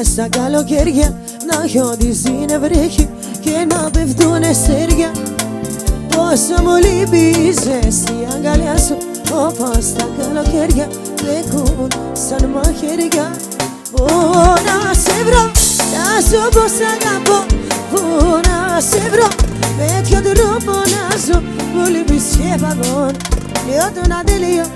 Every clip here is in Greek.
στα καλοκαίρια να χιοντίζει να βρέχει και να πέφτουν αστέρια. Πόσο μου λείπεις η αγκαλιά σου, όπως τα καλοκαίρια τρέχουν σαν μαχαίρια. Πού να σε βρω, να σου πω σ' αγαπώ. Πού να σε βρω, με ποιο τρόπο να ζω. Μου λείπεις και παγώνω, νιώθω να τελειώ.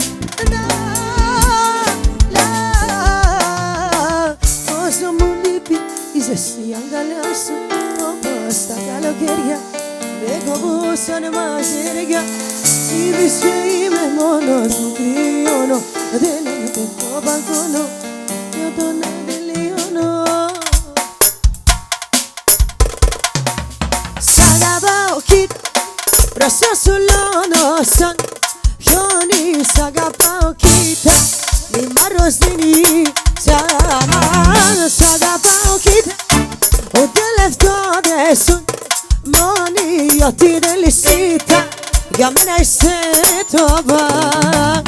Πόσο μου λείπει η ζεστή αγκαλιά σου, όπως τα καλοκαίρια τρέχουν σαν μαχαίρια. Λείπεις και είμαι μόνος μου, κρυώνω, δεν το παγώνω, νιώθω να τελειώνω. Σ' αγαπάω κοίτα, μπροστά σου λώνω σαν χιόνι. Σ' αγαπάω κοίτα, μη μ' αρρωσταίνει ξανά. Σ' αγαπάω κοίτα, ούτε λεφτό δεν σου μόνη, ό,τι δεν λυσίτα για μένα είσαι το παν.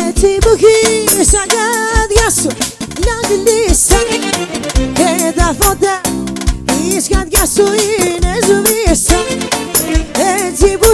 Έτσι που έχεις αγκάδια σου να κλείσαν και τα φώτα η σκαδιά σου είναι σβήσα. Έτσι που